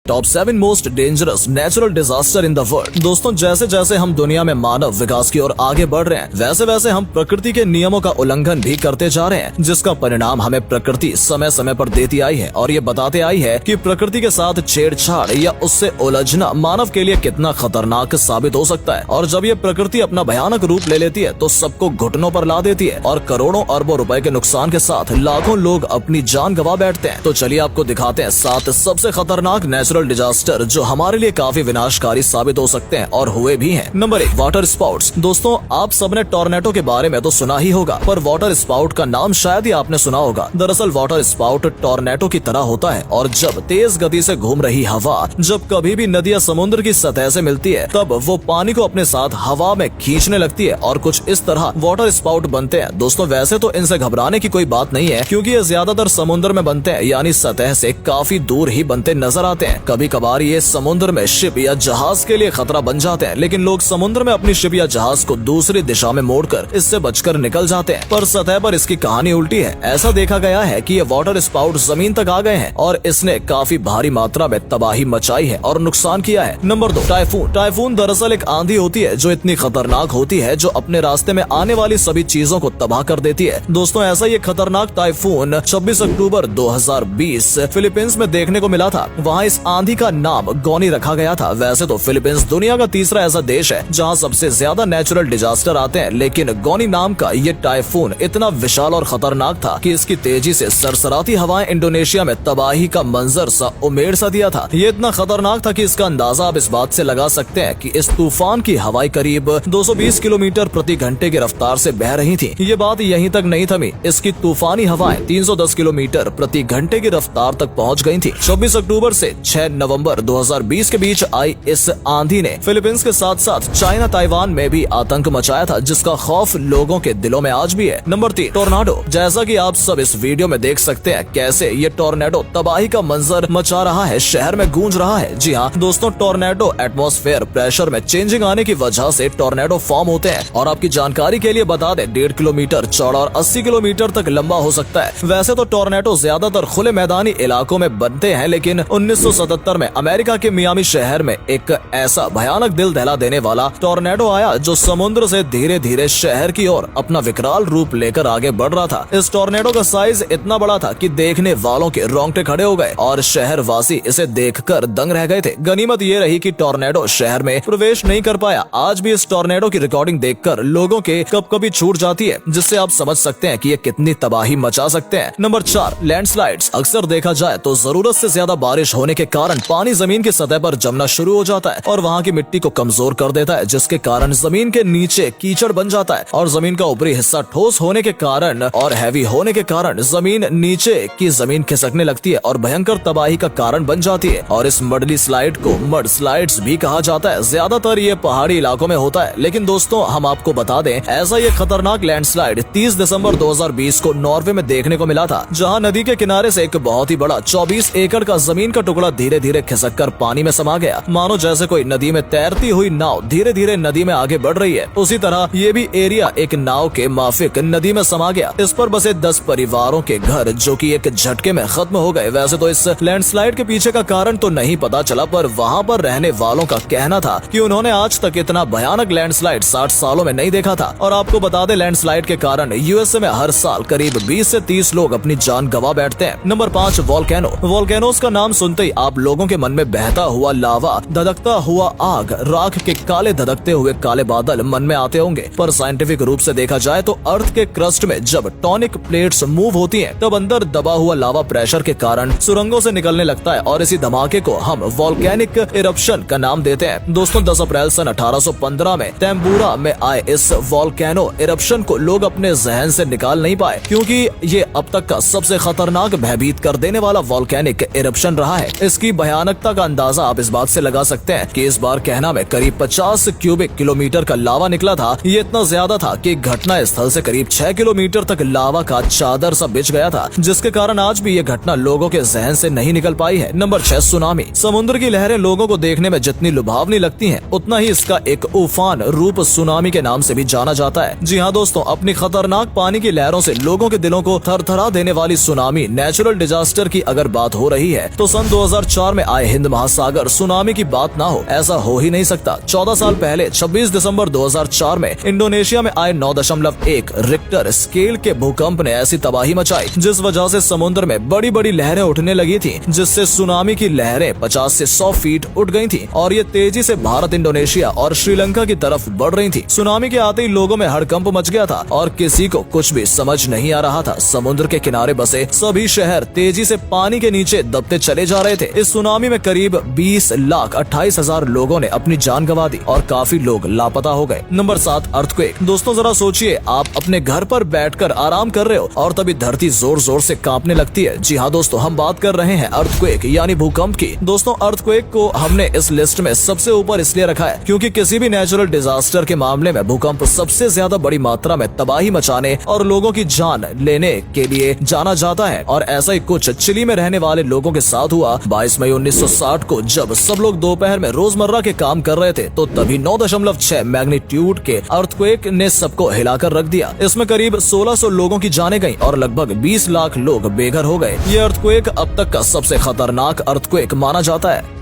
Top 7 most dangerous natural disaster in the world. दोस्तों, जैसे जैसे हम दुनिया में मानव विकास की ओर आगे बढ़ रहे हैं, वैसे वैसे हम प्रकृति के नियमों का उल्लंघन भी करते जा रहे हैं, जिसका परिणाम हमें प्रकृति समय समय पर देती आई है और ये बताते आई है कि प्रकृति के साथ छेड़छाड़ या उससे उलझना मानव के लिए कितना खतरनाक साबित हो सकता है। और जब ये प्रकृति अपना भयानक रूप ले लेती है तो सबको घुटनों पर ला देती है और करोड़ों अरबों रुपए के नुकसान के साथ लाखों लोग अपनी जान गंवा बैठते हैं। तो चलिए आपको दिखाते हैं 7 सबसे खतरनाक नेचुरल डिजास्टर जो हमारे लिए काफी विनाशकारी साबित हो सकते हैं और हुए भी हैं। Number 1, water sprouts. दोस्तों, आप सबने टॉर्नेडो के बारे में तो सुना ही होगा, पर वाटर स्पाउट का नाम शायद ही आपने सुना होगा। दरअसल वाटर स्पाउट टॉर्नेडो की तरह होता है और जब तेज गति से घूम रही हवा जब कभी भी नदी या समुद्र की सतह से मिलती है, तब वो पानी को अपने साथ हवा में खींचने लगती है और कुछ इस तरह वाटर स्पाउट बनते हैं। दोस्तों, वैसे तो इनसे घबराने की कोई बात नहीं है, क्योंकि ये ज्यादातर समुद्र में बनते हैं, यानी सतह से काफी दूर ही बनते नजर आते हैं। कभी कभार ये समुद्र में शिप या जहाज के लिए खतरा बन जाते हैं, लेकिन लोग समुद्र में अपनी शिप या जहाज को दूसरी दिशा में मोड़कर इससे बचकर निकल जाते हैं। पर सतह पर इसकी कहानी उल्टी है। ऐसा देखा गया है कि ये वाटर स्पाउट जमीन तक आ गए हैं और इसने काफी भारी मात्रा में तबाही मचाई है और नुकसान किया है। Number 2, typhoon. टाइफून दरअसल एक आंधी होती है जो इतनी खतरनाक होती है जो अपने रास्ते में आने वाली सभी चीजों को तबाह कर देती है। दोस्तों, ऐसा ये खतरनाक टाइफून 26 अक्टूबर 2020 फिलीपींस में देखने को मिला था। वहाँ इस आंधी का नाम गोनी रखा गया था। वैसे तो फिलीपींस दुनिया का तीसरा ऐसा देश है जहाँ सबसे ज्यादा नेचुरल डिजास्टर आते हैं, लेकिन गोनी नाम का ये टाइफून इतना विशाल और खतरनाक था कि इसकी तेजी से सरसराती हवाएं इंडोनेशिया में तबाही का मंजर सा उमेड़ सा दिया था। ये इतना खतरनाक था कि इसका अंदाजा आप इस बात से लगा सकते हैं कि इस तूफान की हवाएं करीब 220 किलोमीटर प्रति घंटे की रफ्तार से बह रही थी। ये बात यहीं तक नहीं थमी, इसकी तूफानी हवाएं 310 किलोमीटर प्रति घंटे की रफ्तार तक पहुंच गई थी। 24 अक्टूबर से 6 नवंबर 2020 के बीच आई इस आंधी ने फिलीपींस के साथ साथ चाइना, ताइवान में भी आतंक मचाया था, जिसका खौफ लोगों के दिलों में आज भी है। Number 3, tornado. जैसा कि आप सब इस वीडियो में देख सकते हैं कैसे ये टोर्नेडो तबाही का मंजर मचा रहा है, शहर में गूंज रहा है। जी हाँ दोस्तों, टोर्नेडो एटमॉस्फेयर प्रेशर में चेंजिंग आने की वजह से टोर्नेडो फॉर्म होते हैं। और आपकी जानकारी के लिए बता दें, 1.5 किलोमीटर चौड़ा और 80 किलोमीटर तक लंबा हो सकता है। वैसे तो टोर्नेडो ज्यादातर खुले मैदानी इलाकों में बनते हैं, लेकिन 1977 में अमेरिका के मियामी शहर में एक ऐसा भयानक दिल दहला देने वाला टोर्नेडो आया जो समुद्र से धीरे धीरे शहर की ओर अपना विकराल रूप लेकर आगे बढ़ रहा था। इस टोर्नेडो का साइज इतना बड़ा था कि देखने वालों के रोंगटे खड़े हो गए और शहर वासी इसे देखकर दंग रह गए थे। गनीमत ये रही कि टोर्नेडो शहर में प्रवेश नहीं कर पाया। आज भी इस टोर्नेडो की रिकॉर्डिंग देखकर लोगों के कभी छूट जाती है, जिससे आप समझ सकते हैं कि ये कितनी तबाही मचा सकते हैं। Number 4, landslides. अक्सर देखा जाए तो जरूरत से ज्यादा बारिश होने के कारण पानी जमीन की सतह पर जमना शुरू हो जाता है और वहाँ की मिट्टी को कमजोर कर देता है, जिसके कारण जमीन के नीचे कीचड़ बन जाता है और जमीन का ऊपरी हिस्सा ठोस होने के कारण और हैवी होने के कारण जमीन नीचे की जमीन खिसकने लगती है और भयंकर तबाही का कारण बन जाती है। और इस मडली स्लाइड को मड स्लाइड्स भी कहा जाता है। ज्यादातर ये पहाड़ी इलाकों में होता है, लेकिन दोस्तों हम आपको बता दें, ऐसा ये खतरनाक लैंडस्लाइड 30 दिसंबर 2020 को नॉर्वे में देखने को मिला था, जहाँ नदी के किनारे से एक बहुत ही बड़ा 24 एकड़ का जमीन का टुकड़ा धीरे धीरे खिसक कर पानी में समा गया। मानो जैसे कोई नदी में तैरती हुई नाव धीरे धीरे नदी में आगे बढ़ रही है, उसी तरह ये भी एरिया एक नाव के माफिक नदी में समा गया। इस पर बसे 10 परिवारों के घर जो कि एक झटके में खत्म हो गए। वैसे तो इस लैंडस्लाइड के पीछे का कारण तो नहीं पता चला, पर वहाँ पर रहने वालों का कहना था कि उन्होंने आज तक इतना भयानक लैंडस्लाइड 60 सालों में नहीं देखा था। और आपको बता दें, लैंडस्लाइड के कारण यूएसए में हर साल करीब 20 से 30 लोग अपनी जान गंवा बैठते हैं। Number 5, volcano. वोल्केनोस का नाम सुनते ही आप लोगों के मन में बहता हुआ लावा, धधकता हुआ आग, राख के काले धधकते हुए काले बादल मन में आते होंगे। पर साइंटिफिक रूप से देखा जाए तो अर्थ के क्रस्ट में जब टॉनिक प्लेट्स मूव होती हैं, तब अंदर दबा हुआ लावा प्रेशर के कारण सुरंगों से निकलने लगता है और इसी धमाके को हम वोल्केनिक इरप्शन का नाम देते हैं। दोस्तों, 10 अप्रैल सन 1815 में तेम्बूरा में आए इस वोल्केनो इरप्शन को लोग अपने जहन से निकाल नहीं पाए, क्योंकि ये अब तक का सबसे खतरनाक भयभीत कर देने वाला वोल्केनिक इरप्शन रहा है। इसकी भयानकता का अंदाजा आप इस बात से लगा सकते हैं कि इस बार कहना में करीब 50 क्यूबिक किलोमीटर का लावा निकला था। ये इतना ज्यादा था कि घटना स्थल से करीब 6 किलोमीटर तक लावा का चादर सा बिछ गया था, जिसके कारण आज भी ये घटना लोगों के जहन से नहीं निकल पाई है। Number 6, tsunami. समुद्र की लहरें लोगों को देखने में जितनी लुभावनी लगती हैं, उतना ही इसका एक उफान रूप सुनामी के नाम से भी जाना जाता है। जी हाँ दोस्तों, अपनी खतरनाक पानी की लहरों से लोगों के दिलों को थरथरा देने वाली सुनामी नेचुरल डिजास्टर की अगर बात हो रही है तो सन 2004 में आए हिंद महासागर सुनामी की बात ना हो, ऐसा हो ही नहीं सकता। 14 साल पहले 26 दिसंबर 2004 में इंडोनेशिया में आए 9.1 रिक्टर स्केल के भूकंप ने ऐसी तबाही मचाई जिस वजह से समुद्र में बड़ी बड़ी लहरें उठने लगी थी, जिससे सुनामी की लहरें 50 से 100 फीट उठ गई थी और ये तेजी से भारत, इंडोनेशिया और श्रीलंका की तरफ बढ़ रही थी। सुनामी के आते ही लोगों में हड़कंप मच गया था और किसी को कुछ भी समझ नहीं आ रहा था। समुद्र के किनारे बसे सभी शहर तेजी से पानी के नीचे दबते चले जा रहे थे। इस सुनामी में करीब 20,28,000 लोगों ने अपनी जान गंवा दी और काफी लोग लापता हो गए। Number 7, earthquake. दोस्तों जरा सोचिए, आप अपने घर पर बैठकर आराम कर रहे हो और तभी धरती जोर जोर से कांपने लगती है। जी हाँ दोस्तों, हम बात कर रहे हैं अर्थक्वेक यानी भूकंप की। दोस्तों अर्थक्वेक को हमने इस लिस्ट में सबसे ऊपर इसलिए रखा है क्योंकि किसी भी नेचुरल डिजास्टर के मामले में भूकंप सबसे ज्यादा बड़ी मात्रा में तबाही मचाने और लोगों की जान लेने के लिए जाना जाता है। और ऐसा ही कुछ चिली में रहने वाले लोगों के साथ हुआ। 22 मई 1960 को जब सब लोग दोपहर में रोजमर्रा के काम कर रहे थे तो तभी 9.6 मैग्नीट्यूड के अर्थक्वेक ने सबको हिलाकर रख दिया। इसमें करीब 1600 लोगों की जानें गईं और लगभग 20 लाख लोग बेघर हो गए। ये अर्थक्वेक अब तक का सबसे खतरनाक अर्थक्वेक माना जाता है।